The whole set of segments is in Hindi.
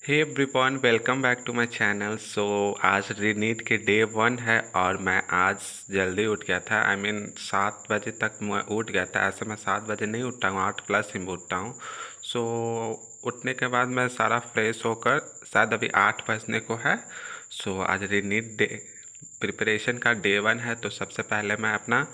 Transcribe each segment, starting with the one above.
Hey everyone, welcome back to my channel. आज रीनीट के डे 1 है और मैं आज जल्दी उठ गया था। आई मीन 7 बजे तक मैं उठ गया था। ऐसे मैं 7 बजे नहीं उठता हूँ, 8 प्लस ही उठता हूँ। सो उठने के बाद मैं सारा फ्रेश होकर, शायद अभी 8 बजने को है। आज रीनीट डे प्रिपरेशन का डे 1 है। तो सबसे पहले मैं अपना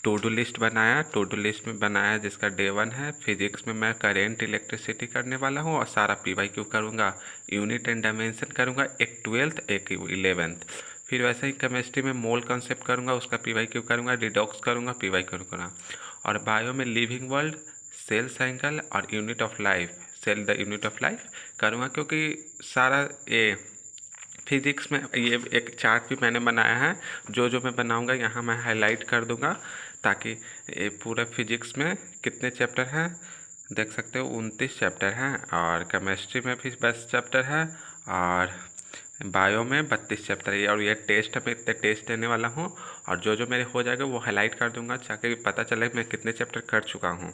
टू डू लिस्ट बनाया। टू डू लिस्ट में बनाया जिसका डे 1 है। फिजिक्स में मैं करेंट इलेक्ट्रिसिटी करने वाला हूँ और सारा PYQ करूँगा। यूनिट एंड डायमेंशन करूँगा, एक 12th एक 11th। फिर वैसे ही केमिस्ट्री में मोल कॉन्सेप्ट करूँगा, उसका PYQ करूँगा। रिडॉक्स करूँगा, PYQ करूँगा। और बायो में लिविंग वर्ल्ड, सेल साइकिल और unit of life, cell the unit of life करूँगा। क्योंकि सारा ये फिजिक्स में ये एक चार्ट भी मैंने बनाया है। जो जो मैं बनाऊंगा यहाँ मैं हाईलाइट कर दूंगा, ताकि ये पूरा फिजिक्स में कितने चैप्टर हैं देख सकते हो। 29 चैप्टर हैं। और केमिस्ट्री में भी 10 चैप्टर है और बायो में 32 चैप्टर है। और ये टेस्ट में इतने टेस्ट देने वाला हूँ और जो जो मेरे हो जाएगा वो हाईलाइट कर दूंगा, ताकि पता चले मैं कितने चैप्टर कर चुका हूँ।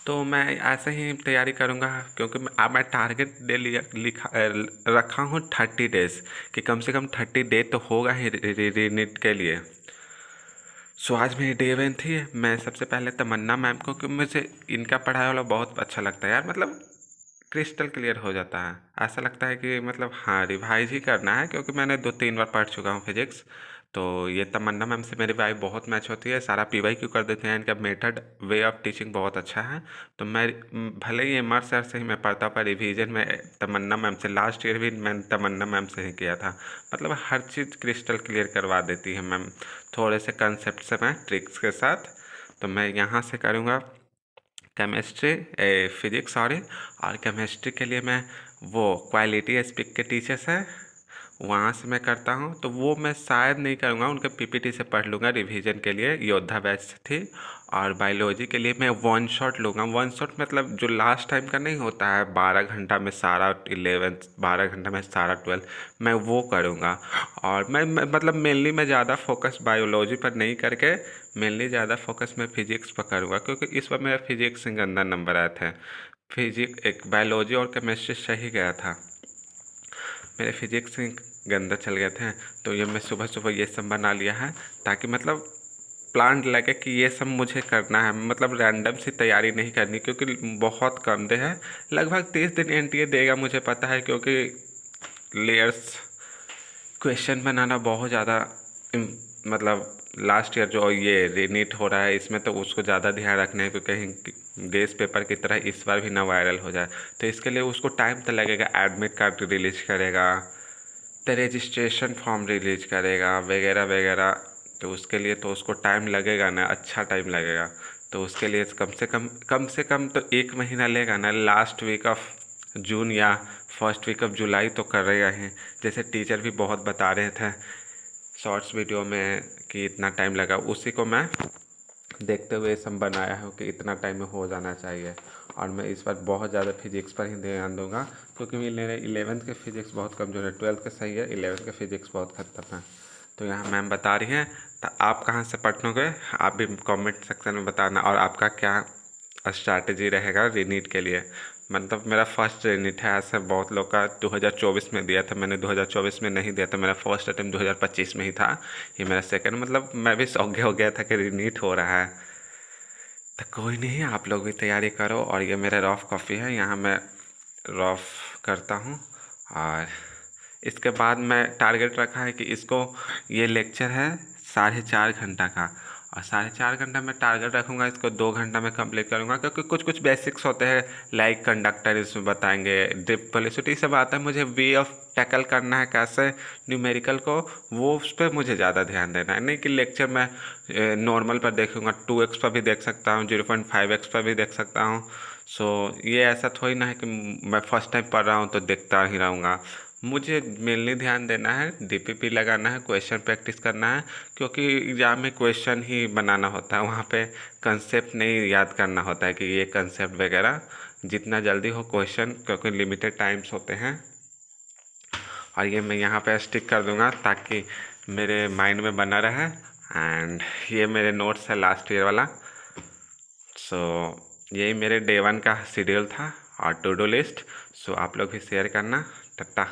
तो मैं ऐसे ही तैयारी करूँगा, क्योंकि अब मैं टारगेट डे रखा हूँ 30 डेज़, कि कम से कम 30 डे तो होगा ही रीनीट के लिए। आज मेरी डे 1 थी। मैं सबसे पहले तमन्ना मैम को, क्योंकि मुझे इनका पढ़ाया वाला बहुत अच्छा लगता है यार। मतलब क्रिस्टल क्लियर हो जाता है। ऐसा लगता है कि मतलब हाँ, रिवाइज ही करना है, क्योंकि मैंने 2-3 बार पढ़ चुका हूँ फिजिक्स। तो ये तमन्ना मैम से मेरी वाइब बहुत मैच होती है। सारा PYQ कर देते हैं। इनका मेथड, वे ऑफ टीचिंग बहुत अच्छा है। तो मैं भले ही MR सर से ही मैं पढ़ता, पर रिवीजन में तमन्ना मैम से, लास्ट ईयर भी मैंने तमन्ना मैम से ही किया था। मतलब हर चीज़ क्रिस्टल क्लियर करवा देती है मैम, थोड़े से कंसेप्ट से, मैं ट्रिक्स के साथ। तो मैं यहाँ से करूँगा केमिस्ट्री, फिजिक्स सॉरी। और केमिस्ट्री के लिए मैं वो क्वालिटी स्पीक के टीचर्स हैं, वहाँ से मैं करता हूँ। तो वो मैं शायद नहीं करूँगा, उनके PPT से पढ़ लूँगा रिवीजन के लिए। योद्धा बैच थी। और बायोलॉजी के लिए मैं वन शॉट लूँगा। वन शॉट मतलब जो लास्ट टाइम का नहीं होता है, 12 घंटा में सारा 11th, 12 घंटा में सारा 12th, मैं वो करूँगा। और मैं मतलब मेनली मैं ज़्यादा फोकस बायोलॉजी पर नहीं करके, मेनली ज़्यादा फोकस मैं फिजिक्स पर करूँगा, क्योंकि इस बार मेरा फिजिक्स से गंदा नंबर आए थे। फिजिक्स एक बायोलॉजी और केमिस्ट्री सही गया था, मेरे फिजिक्स से गंदा चल गए थे। तो ये मैं सुबह सुबह ये सब बना लिया है, ताकि मतलब प्लान लगे कि ये सब मुझे करना है। मतलब रैंडम सी तैयारी नहीं करनी, क्योंकि बहुत कम दे है। लगभग 30 दिन NTA देगा, मुझे पता है। क्योंकि लेयर्स क्वेश्चन बनाना बहुत ज़्यादा मतलब लास्ट ईयर जो ये रीनीट हो रहा है, इसमें तो उसको ज़्यादा ध्यान रखना है, क्योंकि कहीं गेस पेपर की तरह इस बार भी ना वायरल हो जाए। तो इसके लिए उसको टाइम तो लगेगा। एडमिट कार्ड रिलीज करेगा, तो रजिस्ट्रेशन फॉर्म रिलीज करेगा, वगैरह वगैरह। तो उसके लिए तो उसको टाइम लगेगा ना, अच्छा टाइम लगेगा। तो उसके लिए कम से कम तो 1 महीना लेगा ना। लास्ट वीक ऑफ जून या फर्स्ट वीक ऑफ जुलाई तो कर रहे हैं। जैसे टीचर भी बहुत बता रहे थे शॉर्ट्स वीडियो में कि इतना टाइम लगा, उसी को मैं देखते हुए सब बनाया है कि इतना टाइम में हो जाना चाहिए। और मैं इस बार बहुत ज़्यादा फिजिक्स पर ही ध्यान दूंगा, क्योंकि मेरे 11th के फिजिक्स बहुत कमज़ोर है। 12th के सही है, 11th के फिजिक्स बहुत खत्म है। तो यहाँ मैम बता रही हैं। तो आप कहाँ से पढ़ोगे, आप भी कमेंट सेक्शन में बताना। और आपका क्या स्ट्रैटेजी रहेगा रीनीट के लिए। मतलब मेरा फर्स्ट रीनीट है। ऐसे बहुत लोग का 2024 में दिया था, मैंने 2024 में नहीं दिया था। मेरा फर्स्ट अटेम्प्ट 2025 में ही था। ये मेरा सेकंड, मतलब मैं भी सौगे हो गया था कि रीनीट हो रहा है। तो कोई नहीं, आप लोग भी तैयारी करो। और ये मेरा रफ कॉपी है, यहाँ मैं रफ करता हूँ। और इसके बाद मैं टारगेट रखा है कि इसको, ये लेक्चर है 4.5 घंटा का, और 4.5 घंटा में टारगेट रखूँगा इसको 2 घंटा में कंप्लीट करूँगा। क्योंकि कुछ कुछ बेसिक्स होते हैं, लाइक कंडक्टर इसमें बताएंगे, ड्रिप वेलोसिटी सब आता है। मुझे वे ऑफ टैकल करना है कैसे न्यूमेरिकल को, वो उस पर मुझे ज़्यादा ध्यान देना है। नहीं कि लेक्चर में नॉर्मल पर देखूँगा, 2x पर भी देख सकता हूँ, 0.5x पर भी देख सकता हूँ। ये ऐसा थोड़ी ना है कि मैं फर्स्ट टाइम पढ़ रहा हूँ तो देखता ही रहूँगा। मुझे मेनली ध्यान देना है, DPP लगाना है, क्वेश्चन प्रैक्टिस करना है। क्योंकि एग्ज़ाम में क्वेश्चन ही बनाना होता है, वहाँ पे कंसेप्ट नहीं याद करना होता है कि ये कंसेप्ट वगैरह। जितना जल्दी हो क्वेश्चन, क्योंकि लिमिटेड टाइम्स होते हैं। और ये मैं यहाँ पे स्टिक कर दूँगा, ताकि मेरे माइंड में बना रहे। एंड ये मेरे नोट्स है लास्ट ईयर वाला। यही मेरे डे 1 का शेड्यूल था। और टू डू लिस्ट। सो आप लोग भी शेयर करना। टाटा।